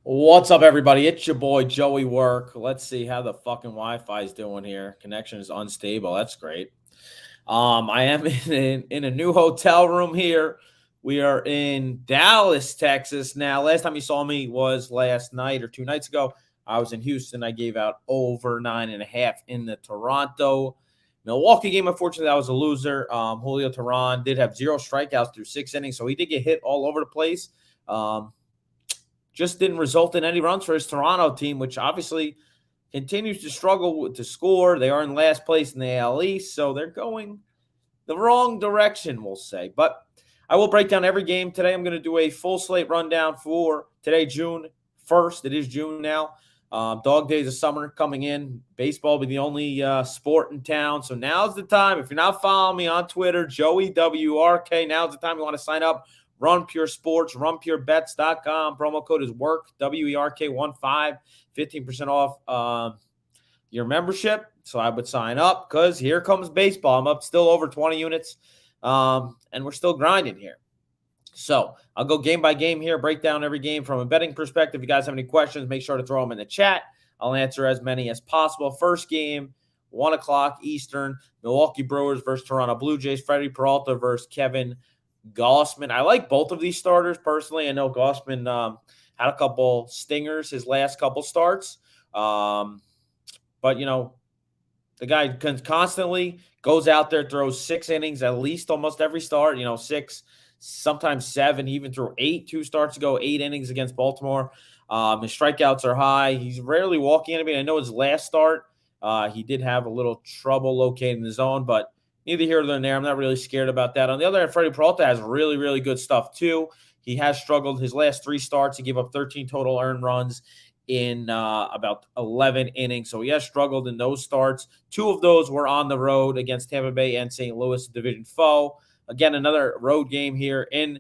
What's up, everybody? It's your boy Joey Work. Let's see how the fucking Wi-Fi is doing here. Connection is unstable. That's great. I am in a new hotel room here. We are in Dallas, Texas. Now, last time you saw me was last night or 2 nights ago. I was in Houston. I gave out over 9.5 in the Toronto Milwaukee game. Unfortunately, I was a loser. Julio Teheran did have 0 strikeouts through 6 innings, so he did get hit all over the place. Just didn't result in any runs for his Toronto team, which obviously continues to struggle to score. They are in last place in the AL East, so they're going the wrong direction, we'll say. But I will break down every game today. I'm going to do a full slate rundown for today, June 1st. It is June now. Dog days of summer coming in. Baseball will be the only sport in town. So now's the time. If you're not following me on Twitter, Joey WRK, now's the time you want to sign up. Run Pure Sports, runpurebets.com. Promo code is WORK, WERK15, 15% off your membership. So I would sign up because here comes baseball. I'm up still over 20 units, and we're still grinding here. So I'll go game by game here, break down every game from a betting perspective. If you guys have any questions, make sure to throw them in the chat. I'll answer as many as possible. First game, 1 o'clock Eastern, Milwaukee Brewers versus Toronto Blue Jays. Freddie Peralta versus Kevin Gausman. I like both of these starters personally. I know Gausman had a couple stingers his last couple starts. But, the guy constantly goes out there, throws 6 innings at least almost every start, 6, sometimes 7, even threw 8, 2 starts ago, 8 innings against Baltimore. His strikeouts are high. He's rarely walking anybody. I know his last start, he did have a little trouble locating the zone, but neither here nor there. I'm not really scared about that. On the other hand, Freddie Peralta has really, really good stuff too. He has struggled his last 3 starts. He gave up 13 total earned runs in about 11 innings. So he has struggled in those starts. 2 of those were on the road against Tampa Bay and St. Louis, division foe. Again, another road game here in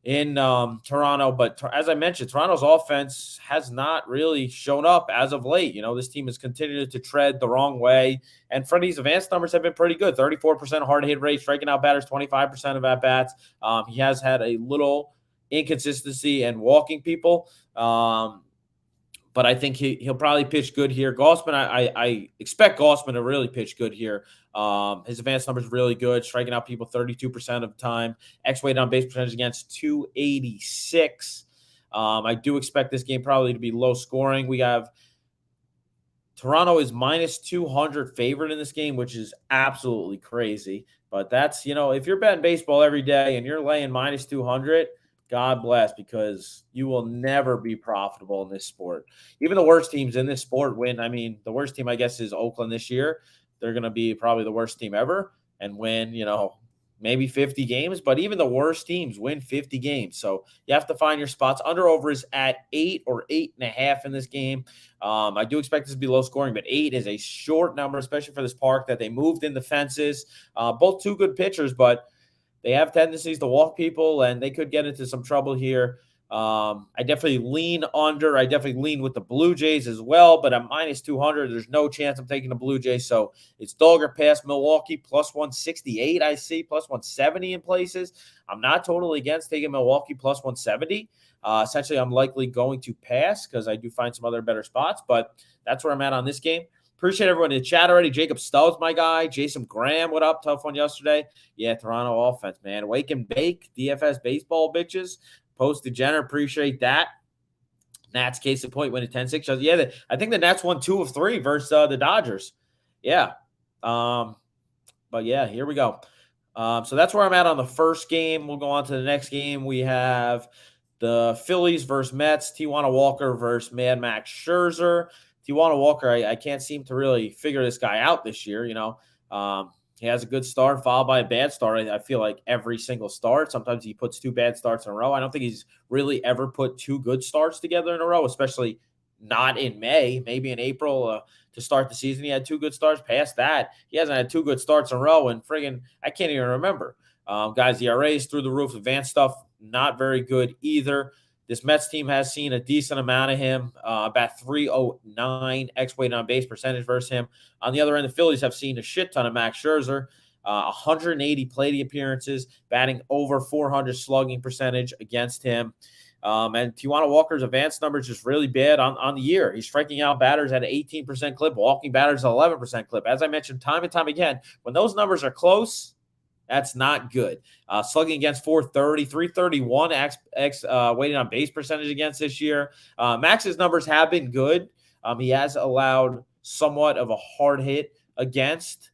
Toronto. But as I mentioned, Toronto's offense has not really shown up as of late. This team has continued to tread the wrong way. And Freddie's advanced numbers have been pretty good. 34% hard hit rate, striking out batters 25% of at-bats. He has had a little inconsistency and walking people. But I think he'll probably pitch good here. Gausman, I expect Gausman to really pitch good here. His advanced numbers really good, striking out people 32% of the time. X-weighted on base percentage against 286. I do expect this game probably to be low scoring. We have Toronto is minus 200 favorite in this game, which is absolutely crazy. But that's, if you're betting baseball every day and you're laying minus 200, God bless, because you will never be profitable in this sport. Even the worst teams in this sport win. I mean, the worst team, I guess, is Oakland this year. They're going to be probably the worst team ever and win, maybe 50 games. But even the worst teams win 50 games. So you have to find your spots. Under over is at 8 or 8.5 in this game. I do expect this to be low scoring, but 8 is a short number, especially for this park that they moved in the fences. Both 2 good pitchers, but they have tendencies to walk people, and they could get into some trouble here. I definitely lean under. I definitely lean with the Blue Jays as well, but I'm minus 200. There's no chance I'm taking the Blue Jays, so it's dog or pass. Milwaukee plus 168, I see, plus 170 in places. I'm not totally against taking Milwaukee plus 170. Essentially, I'm likely going to pass because I do find some other better spots, but that's where I'm at on this game. Appreciate everyone in the chat already. Jacob Stubbs, my guy. Jason Graham, what up? Tough one yesterday. Yeah, Toronto offense, man. Wake and bake. DFS baseball bitches. Post Degener, appreciate that. Nats case in point, win a 10-6. Yeah, I think the Nats won 2 of 3 versus the Dodgers. Yeah. But yeah, here we go. So that's where I'm at on the first game. We'll go on to the next game. We have the Phillies versus Mets. Tijuana Walker versus Mad Max Scherzer. Tijuana Walker, I can't seem to really figure this guy out this year. He has a good start followed by a bad start. I feel like every single start. Sometimes he puts 2 bad starts in a row. I don't think he's really ever put 2 good starts together in a row, especially not in May. Maybe in April to start the season, he had 2 good starts. Past that, he hasn't had 2 good starts in a row. And friggin', I can't even remember. Guys, the ERAs through the roof. Advanced stuff, not very good either. This Mets team has seen a decent amount of him, about 309 X-weighted on base percentage versus him. On the other end, the Phillies have seen a shit ton of Max Scherzer, 180 plate appearances, batting over 400 slugging percentage against him. And Tijuana Walker's advanced numbers just really bad on the year. He's striking out batters at an 18% clip, walking batters at an 11% clip. As I mentioned time and time again, when those numbers are close, that's not good. Slugging against 430, 331 weighted on base percentage against this year. Max's numbers have been good. He has allowed somewhat of a hard hit against,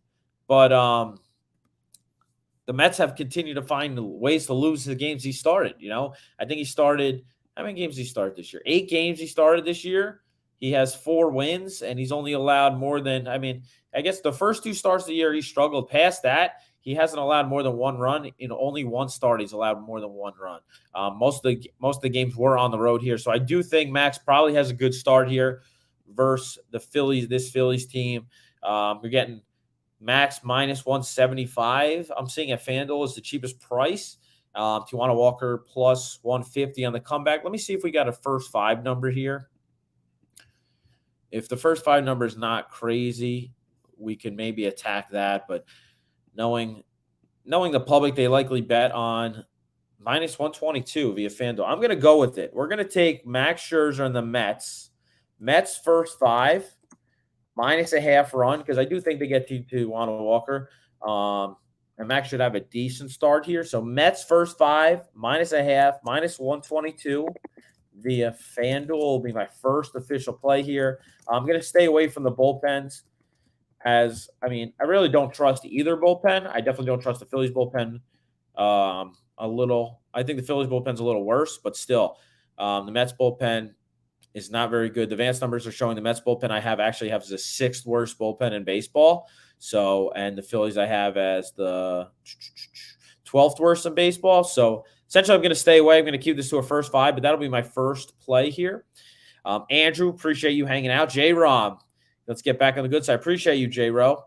but the Mets have continued to find ways to lose the games he started. I think he started – how many games did he start this year? 8 games he started this year. He has 4 wins, and he's only allowed more than – I guess the first 2 starts of the year he struggled. Past that, he hasn't allowed more than 1 run. In only 1 start, he's allowed more than 1 run. Most of the games were on the road here. So I do think Max probably has a good start here versus the Phillies, this Phillies team. You're getting – Max minus 175. I'm seeing at FanDuel is the cheapest price. Tijuana Walker plus 150 on the comeback. Let me see if we got a first 5 number here. If the first 5 number is not crazy, we can maybe attack that. But knowing the public, they likely bet on minus 122 via FanDuel. I'm going to go with it. We're going to take Max Scherzer and the Mets. Mets first 5. Minus a half run, because I do think they get to Tijuana Walker. And Max should have a decent start here. So Mets first 5, minus a half, minus 122 via FanDuel will be my first official play here. I'm going to stay away from the bullpens I really don't trust either bullpen. I definitely don't trust the Phillies bullpen a little. I think the Phillies bullpen's a little worse, but still, the Mets bullpen is not very good. The advanced numbers are showing the Mets bullpen I have the 6th worst bullpen in baseball. So, and the Phillies I have as the 12th worst in baseball. So essentially I'm going to stay away. I'm going to keep this to a first 5, but that'll be my first play here. Andrew, appreciate you hanging out. J-Rom, let's get back on the good side. Appreciate you, J-Ro.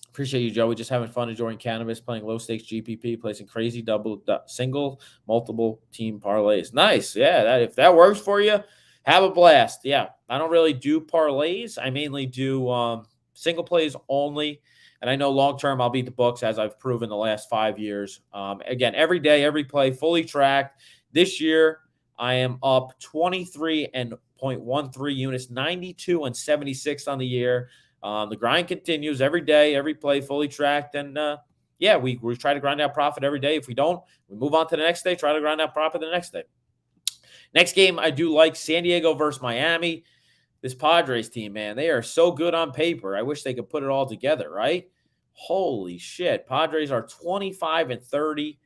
Appreciate you, Joey. Just having fun enjoying cannabis, playing low-stakes GPP, placing crazy single, multiple team parlays. Nice. Yeah, if that works for you, have a blast. Yeah, I don't really do parlays. I mainly do single plays only. And I know long-term I'll beat the books, as I've proven the last 5 years. Again, every day, every play, fully tracked. This year, I am up 23.13 units, 92 and 76 on the year. The grind continues every day, every play, fully tracked. And, we try to grind out profit every day. If we don't, we move on to the next day, try to grind out profit the next day. Next game, I do like San Diego versus Miami. This Padres team, man, they are so good on paper. I wish they could put it all together, right? Holy shit. Padres are 25-30,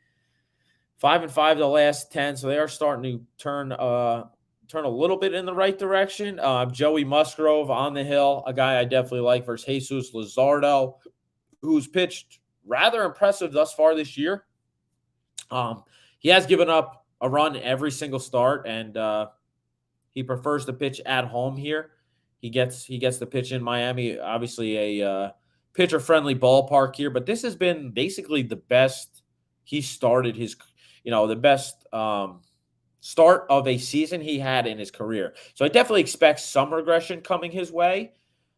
5-5 the last 10. So they are starting to turn a little bit in the right direction. Joey Musgrove on the hill, a guy I definitely like, versus Jesus Luzardo, who's pitched rather impressive thus far this year. He has given up a run every single start, and he prefers to pitch at home here. He gets the pitch in Miami, obviously a pitcher-friendly ballpark here, but this has been basically the best he started his, the best start of a season he had in his career. So I definitely expect some regression coming his way.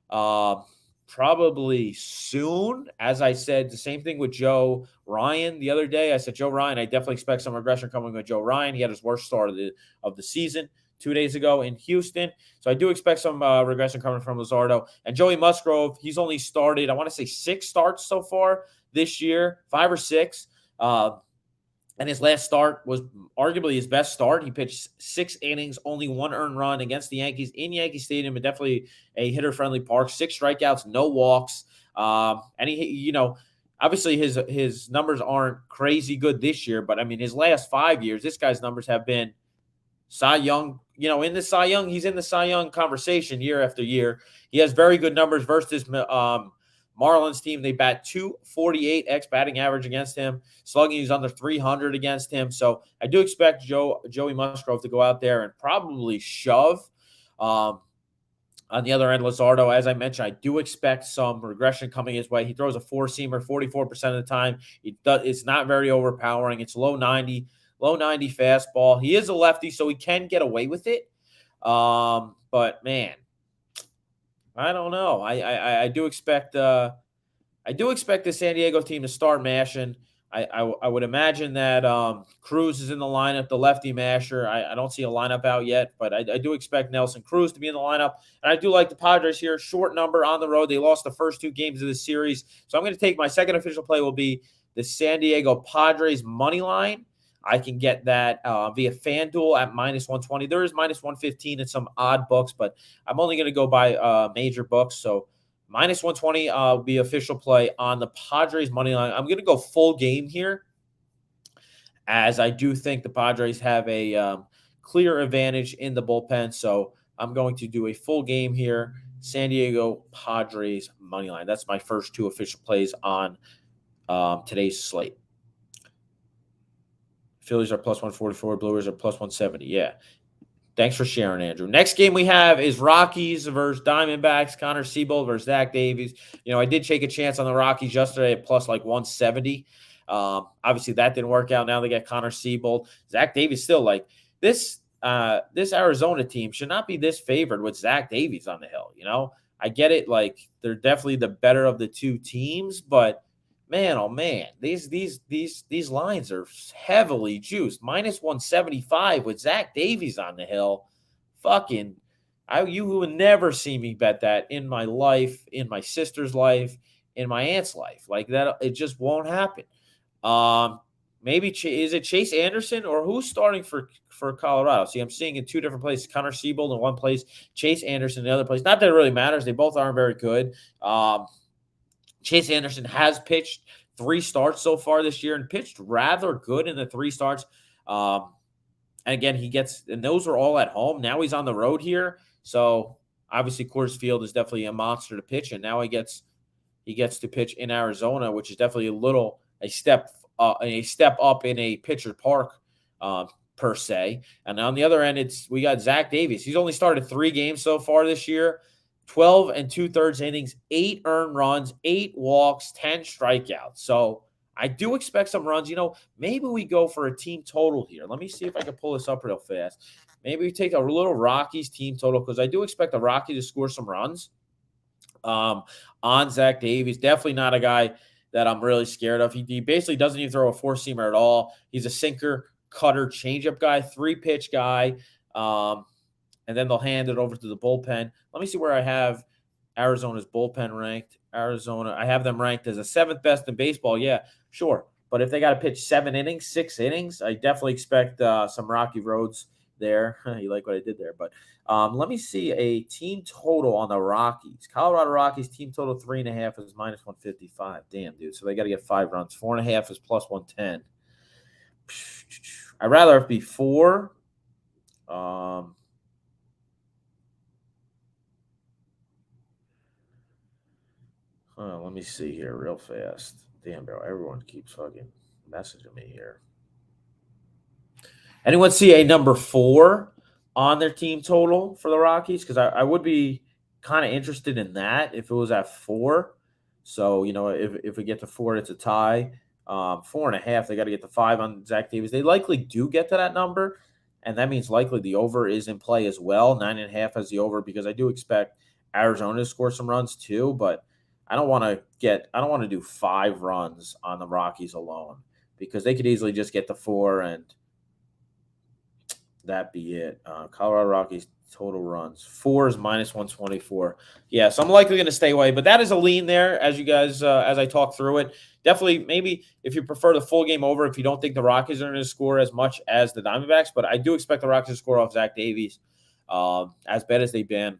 Probably soon. As I said, the same thing with Joe Ryan the other day. I said, Joe Ryan, I definitely expect some regression coming with Joe Ryan. He had his worst start of the season 2 days ago in Houston. So I do expect some regression coming from Luzardo. And Joey Musgrove, he's only started, I want to say 6 starts so far this year, 5 or 6. And his last start was arguably his best start. He pitched 6 innings, only 1 earned run against the Yankees in Yankee Stadium, but definitely a hitter-friendly park. 6 strikeouts, no walks. And he, obviously his numbers aren't crazy good this year, but I mean, his last 5 years, this guy's numbers have been Cy Young. In the Cy Young, he's in the Cy Young conversation year after year. He has very good numbers versus Marlins team. They bat 248 batting average against him. Slugging, he's under 300 against him. So I do expect Joey Musgrove to go out there and probably shove. On the other end, Luzardo, as I mentioned, I do expect some regression coming his way. He throws a 4-seamer 44% of the time. It's not very overpowering. It's low 90 fastball. He is a lefty, so he can get away with it. But man, I don't know. I do expect the San Diego team to start mashing. I would imagine that Cruz is in the lineup, the lefty masher. I don't see a lineup out yet, but I do expect Nelson Cruz to be in the lineup. And I do like the Padres here. Short number on the road. They lost the first 2 games of the series. So I'm going to take my second official play will be the San Diego Padres money line. I can get that via FanDuel at -120. There is -115 in some odd books, but I'm only going to go by major books. So -120 will be official play on the Padres money line. I'm going to go full game here, as I do think the Padres have a clear advantage in the bullpen. So I'm going to do a full game here. San Diego Padres money line. That's my first 2 official plays on today's slate. Phillies are +144. Brewers are +170. Yeah. Thanks for sharing, Andrew. Next game we have is Rockies versus Diamondbacks. Connor Seabold versus Zach Davies. I did take a chance on the Rockies yesterday at +170. Obviously, that didn't work out. Now they got Connor Seabold. Zach Davies still this. This Arizona team should not be this favored with Zach Davies on the hill. I get it. They're definitely the better of the 2 teams, but man, oh man, these lines are heavily juiced. -175 with Zach Davies on the hill. You would never see me bet that in my life, in my sister's life, in my aunt's life. Like that, it just won't happen. Maybe is it Chase Anderson or who's starting for Colorado? See, I'm seeing in 2 different places. Connor Seabold in one place, Chase Anderson in the other place. Not that it really matters. They both aren't very good. Chase Anderson has pitched 3 starts so far this year and pitched rather good in the 3 starts. And again, and those are all at home. Now he's on the road here. So obviously Coors Field is definitely a monster to pitch. And now he gets to pitch in Arizona, which is definitely a step up in a pitcher park, per se. And on the other end, we got Zach Davies. He's only started 3 games so far this year. 12 2/3 innings, 8 earned runs, 8 walks, 10 strikeouts. So I do expect some runs. Maybe we go for a team total here. Let me see if I can pull this up real fast. Maybe we take a little Rockies team total because I do expect the Rockies to score some runs on Zach Davies. Definitely not a guy that I'm really scared of. He basically doesn't even throw a 4-seamer at all. He's a sinker, cutter, changeup guy, 3-pitch guy. And then they'll hand it over to the bullpen. Let me see where I have Arizona's bullpen ranked. Arizona, I have them ranked as the 7th best in baseball. Yeah, sure. But if they got to pitch 7 innings, 6 innings, I definitely expect some rocky roads there. You like what I did there. But let me see a team total on the Rockies. Colorado Rockies team total 3.5 is -155. Damn, dude. So they got to get 5 runs. 4.5 is +110. I'd rather it be 4. Let me see here real fast. Damn, bro. Everyone keeps fucking messaging me here. Anyone see a number 4 on their team total for the Rockies? Because I would be kind of interested in that if it was at 4. So, if we get to 4, it's a tie. 4.5, they got to get to 5 on Zach Davies. They likely do get to that number, and that means likely the over is in play as well. 9.5 as the over because I do expect Arizona to score some runs too, but I don't want to do 5 runs on the Rockies alone because they could easily just get to 4 and that be it. Colorado Rockies total runs 4 is -124. Yeah, so I'm likely going to stay away, but that is a lean there as you guys as I talk through it. Definitely, maybe if you prefer the full game over, if you don't think the Rockies are going to score as much as the Diamondbacks, but I do expect the Rockies to score off Zach Davies, as bad as they've been.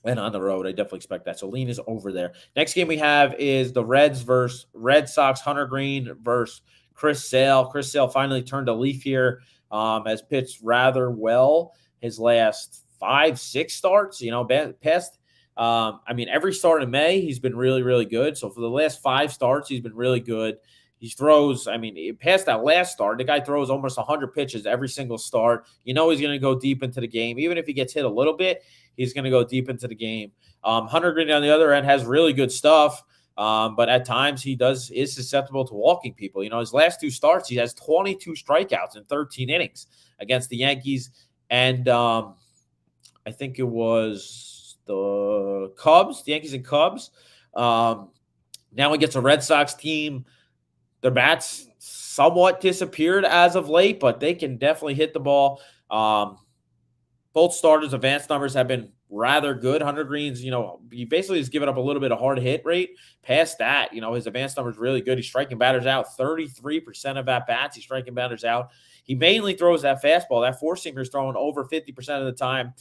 And on the road, I definitely expect that. So lean is over there. Next game we have is the Reds versus Red Sox. Hunter Green versus Chris Sale. Chris Sale finally turned a leaf here. Has pitched rather well his last 5-6 starts. Past. Every start in May he's been really, really good. So for the last 5 starts, he's been really good. He throws. Past that last start, the guy throws almost 100 pitches every single start. He's going to go deep into the game, even if he gets hit a little bit. He's going to go deep into the game. Hunter Green on the other end has really good stuff, but at times he is susceptible to walking people. His last 2 starts, he has 22 strikeouts in 13 innings against the Yankees, and I think it was the Cubs, the Yankees and Cubs. Now he gets a Red Sox team their bats somewhat disappeared as of late, but they can definitely hit the ball. Both starters' advanced numbers have been rather good. Hunter Green's, he basically has given up a little bit of hard hit rate. Past that, his advanced number is really good. He's striking batters out 33% of at bats. He's striking batters out. He mainly throws that fastball. That four-seamer is throwing over 50% of the time.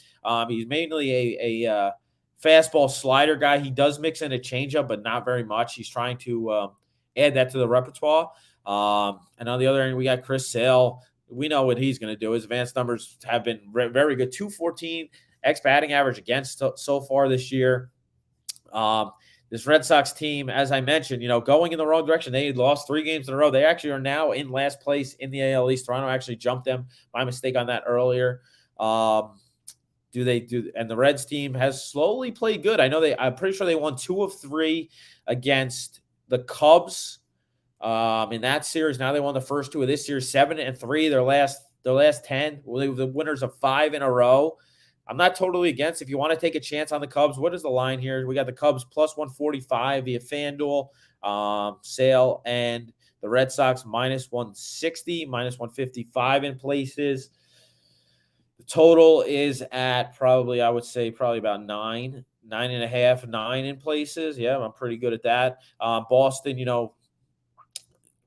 He's mainly a fastball slider guy. He does mix in a changeup, but not very much. He's trying to add that to the repertoire. And on the other end, we got Chris Sale. We know what he's going to do. His advanced numbers have been very good. 214 batting average against so far this year. This Red Sox team, as I mentioned, going in the wrong direction. They had lost 3 games in a row. They actually are now in last place in the AL East. Toronto actually jumped them. My mistake on that earlier. And the Reds team has slowly played good. I'm pretty sure they won 2 of 3 against the Cubs in that series. Now they won the first 2 of this series, 7-3. Their last 10. Well, they were the winners of 5 in a row. I'm not totally against. If you want to take a chance on the Cubs, what is the line here? We got the Cubs plus 145 via FanDuel, Sale, and the Red Sox minus 160, minus 155 in places. The total is at probably about 9.5, 9 in places. Yeah, I'm pretty good at that. Boston,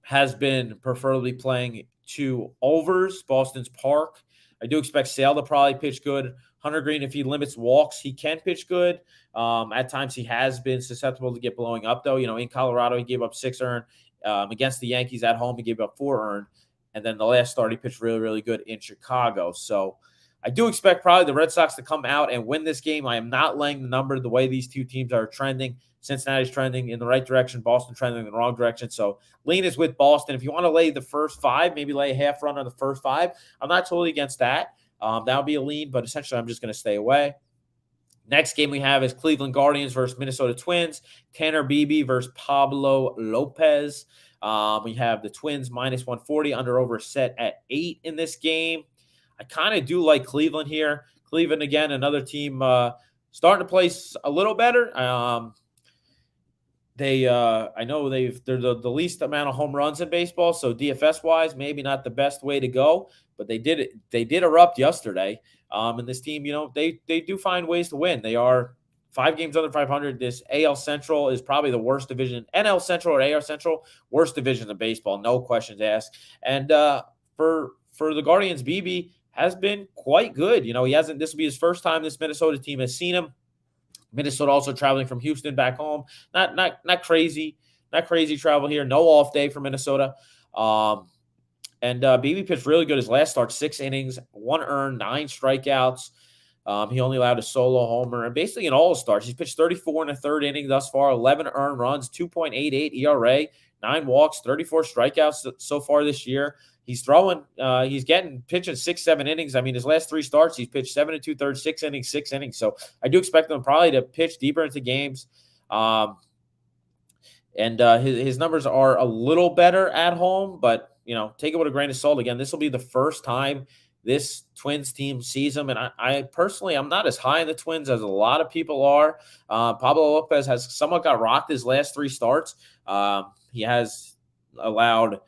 has been preferably playing 2 overs. Boston's Park. I do expect Sale to probably pitch good. Hunter Green, if he limits walks, he can pitch good. At times, he has been susceptible to get blowing up, though. In Colorado, he gave up 6 earned. Against the Yankees at home, he gave up 4 earned. And then the last start, he pitched really, really good in Chicago. So I do expect probably the Red Sox to come out and win this game. I am not laying the number the way these 2 teams are trending. Cincinnati's trending in the right direction. Boston trending in the wrong direction. So lean is with Boston. If you want to lay the first 5, maybe lay a half run on the first 5. I'm not totally against that. That would be a lean, but essentially I'm just going to stay away. Next game we have is Cleveland Guardians versus Minnesota Twins. Tanner Beebe versus Pablo Lopez. We have the Twins minus 140, under over set at 8 in this game. I kind of do like Cleveland here. Cleveland, again, another team starting to play a little better. I know they're the least amount of home runs in baseball, so DFS wise, maybe not the best way to go, but they did erupt yesterday. And this team, they do find ways to win. They are 5 games under 500. This AL Central is probably the worst division. NL Central or AL Central, worst division of baseball, no questions asked. And for the Guardians, BB has been quite good. This will be his first time this Minnesota team has seen him. Minnesota also traveling from Houston back home. Not crazy travel here. No off day for Minnesota. And Beebe pitched really good his last start, 6 innings, 1 earned, 9 strikeouts. He only allowed a solo homer. And basically in all his starts, he's pitched 34 in the 3rd inning thus far, 11 earned runs, 2.88 ERA, 9 walks, 34 strikeouts so far this year. He's pitching 6-7 innings. I mean, his last 3 starts, he's pitched 7 2/3, 6 innings. So I do expect him probably to pitch deeper into games. His numbers are a little better at home, but take it with a grain of salt. Again, this will be the first time this Twins team sees him, and I personally, I'm not as high in the Twins as a lot of people are. Pablo Lopez has somewhat got rocked his last 3 starts. He has allowed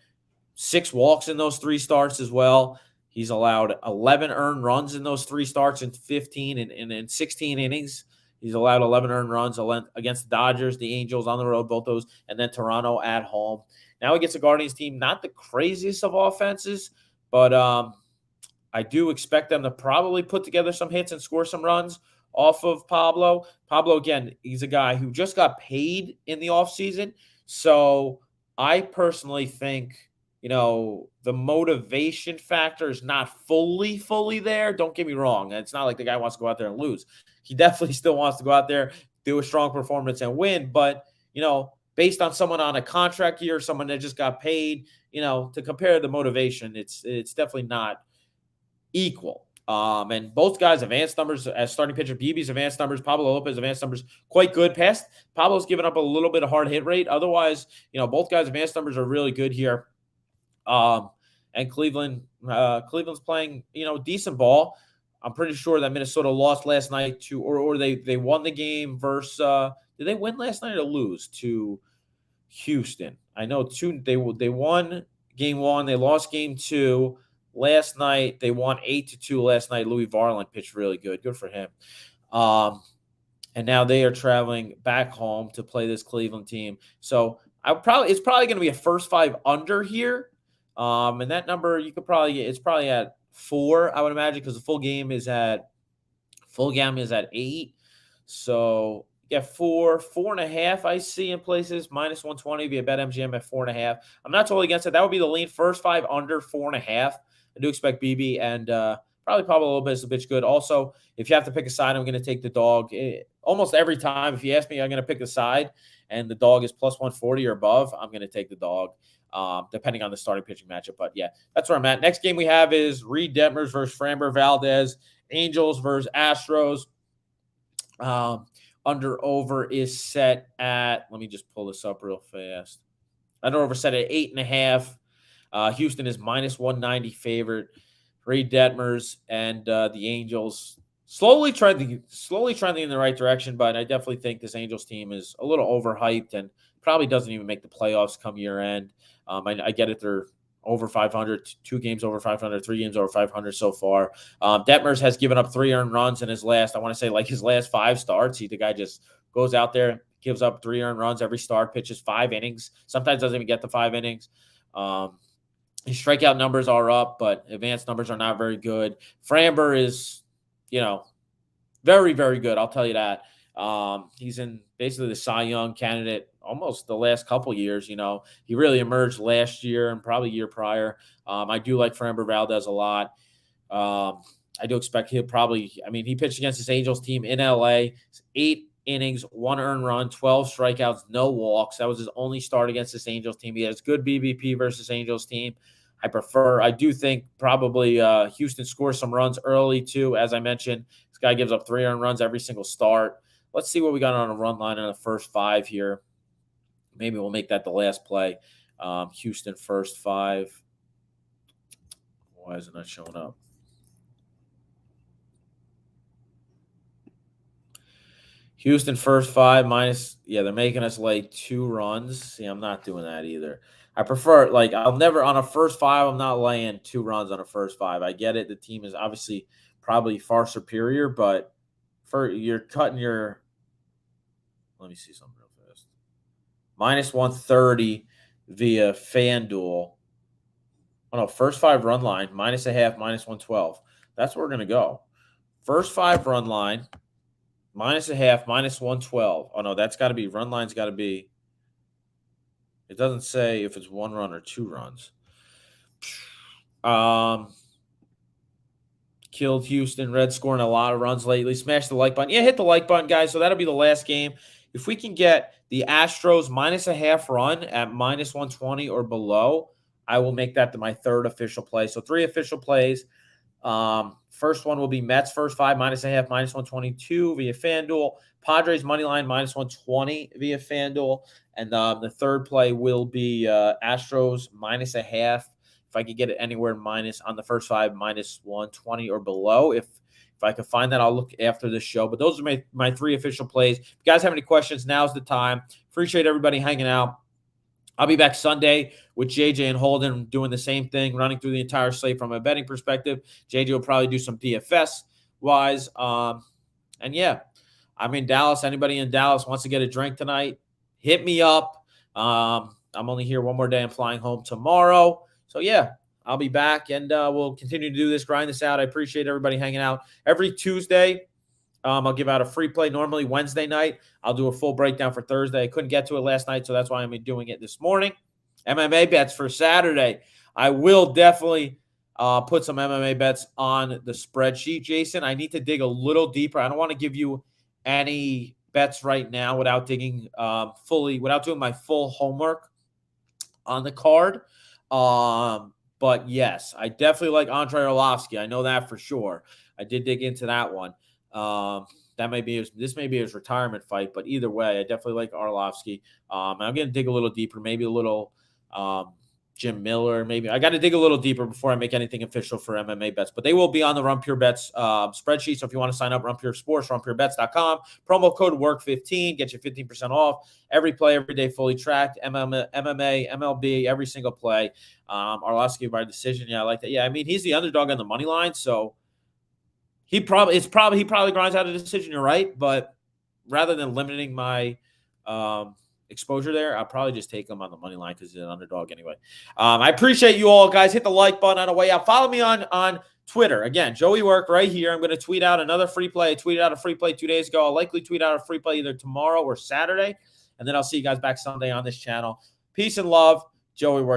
6 walks in those 3 starts as well. He's allowed 11 earned runs in those 3 starts in 15 and in 16 innings. He's allowed 11 earned runs against the Dodgers, the Angels on the road, both those, and then Toronto at home. Now he gets a Guardians team, not the craziest of offenses, but I do expect them to probably put together some hits and score some runs off of Pablo. Pablo, again, he's a guy who just got paid in the offseason. So I personally think, the motivation factor is not fully there. Don't get me wrong. It's not like the guy wants to go out there and lose. He definitely still wants to go out there, do a strong performance and win. But, based on someone on a contract year, someone that just got paid, to compare the motivation, it's definitely not equal. And both guys' advanced numbers, as starting pitcher, BB's advanced numbers, Pablo Lopez advanced numbers, quite good. Pablo's given up a little bit of hard hit rate. Otherwise, both guys' advanced numbers are really good here. And Cleveland's playing, decent ball. I'm pretty sure that Minnesota lost last night or they won the game versus, did they win last night or lose to Houston? I know they won game 1. They lost game 2. Last night, they won 8-2 last night. Louis Varland pitched really good. Good for him. And now they are traveling back home to play this Cleveland team. So it's probably going to be a first 5 under here. And that number you could probably get, it's probably at 4, I would imagine, because the full game is at 8. So yeah, 4.5 I see in places, minus 120 via BetMGM at 4.5. I'm not totally against it. That would be the lean. First 5 under 4.5. I do expect BB and probably a little bit is a bitch good. Also, if you have to pick a side, I'm going to take the dog. Almost every time, if you ask me, I'm going to pick the side, and the dog is plus 140 or above, I'm going to take the dog, depending on the starting pitching matchup. But yeah, that's where I'm at. Next game we have is Reed Detmers versus Framber Valdez. Angels versus Astros. Under over is set at, let me just pull this up real fast. Under over set at 8.5. Houston is minus 190 favorite. Reed Detmers and the Angels slowly trending in the right direction, but I definitely think this Angels team is a little overhyped and probably doesn't even make the playoffs come year end. I get it; they're over 500, 2 games over 500, 3 games over 500 so far. Detmers has given up 3 earned runs in his last 5 starts. The guy just goes out there, gives up 3 earned runs every start, pitches 5 innings. Sometimes doesn't even get the 5 innings. His strikeout numbers are up, but advanced numbers are not very good. Framber is, very, very good. I'll tell you that. He's in basically the Cy Young candidate almost the last couple years. He really emerged last year and probably year prior. I do like Framber Valdez a lot. I do expect he pitched against this Angels team in LA. 8 innings, 1 earned run, 12 strikeouts, no walks. That was his only start against this Angels team. He has good BBP versus Angels team. I do think probably Houston scores some runs early too. As I mentioned, this guy gives up 3 earned runs every single start. Let's see what we got on a run line in the first 5 here. Maybe we'll make that the last play. Houston first 5. Why is it not showing up? Houston first 5 minus. Yeah, they're making us lay 2 runs. See, I'm not doing that either. I prefer, I'll never, on a first 5, I'm not laying 2 runs on a first 5. I get it. The team is obviously probably far superior, but you're cutting your, let me see something real fast. Minus 130 via FanDuel. Oh, no, first 5 run line, minus a half, minus 112. That's where we're going to go. First 5 run line, minus a half, minus 112. Oh, no, that's got to be, run line's got to be, it doesn't say if it's 1 run or 2 runs. Killed Houston. Reds scoring a lot of runs lately. Smash the like button. Yeah, hit the like button, guys. So that'll be the last game. If we can get the Astros minus a half run at minus 120 or below, I will make that my 3rd official play. So 3 official plays. First one will be Mets first 5, minus a half, minus 122 via FanDuel. Padres money line, minus 120 via FanDuel. And the 3rd play will be Astros minus a half. If I could get it anywhere minus on the first 5, minus 120 or below. If I can find that, I'll look after this show. But those are my 3 official plays. If you guys have any questions, now's the time. Appreciate everybody hanging out. I'll be back Sunday with JJ and Holden doing the same thing, running through the entire slate from a betting perspective. JJ will probably do some DFS-wise. And, yeah, I'm in Dallas. Anybody in Dallas wants to get a drink tonight, hit me up. I'm only here one more day. I'm flying home tomorrow. So, yeah, I'll be back, and we'll continue to do this, grind this out. I appreciate everybody hanging out. Every Tuesday, I'll give out a free play. Normally Wednesday night, I'll do a full breakdown for Thursday. I couldn't get to it last night, so that's why I'm doing it this morning. MMA bets for Saturday. I will definitely put some MMA bets on the spreadsheet, Jason. I need to dig a little deeper. I don't want to give you any bets right now without digging without doing my full homework on the card. But yes, I definitely like Andrei Arlovsky. I know that for sure. I did dig into that one. This may be his retirement fight, but either way, I definitely like Arlovsky. I'm going to dig a little deeper, maybe a little Jim Miller, maybe. I got to dig a little deeper before I make anything official for MMA bets, but they will be on the Run Pure Bets spreadsheet. So if you want to sign up, Run Pure Sports, runpurebets.com, promo code WORK15, get you 15% off. Every play, every day, fully tracked. MMA, MLB, every single play. Arlovsky by decision. Yeah, I like that. Yeah, I mean, he's the underdog on the money line, so he probably grinds out a decision. You're right, but rather than limiting my exposure there, I'll probably just take him on the money line because he's an underdog anyway. I appreciate you all, guys. Hit the like button on the way out. Follow me on Twitter. Again, Joey Work right here. I'm going to tweet out another free play. I tweeted out a free play 2 days ago. I'll likely tweet out a free play either tomorrow or Saturday, and then I'll see you guys back Sunday on this channel. Peace and love. Joey Work.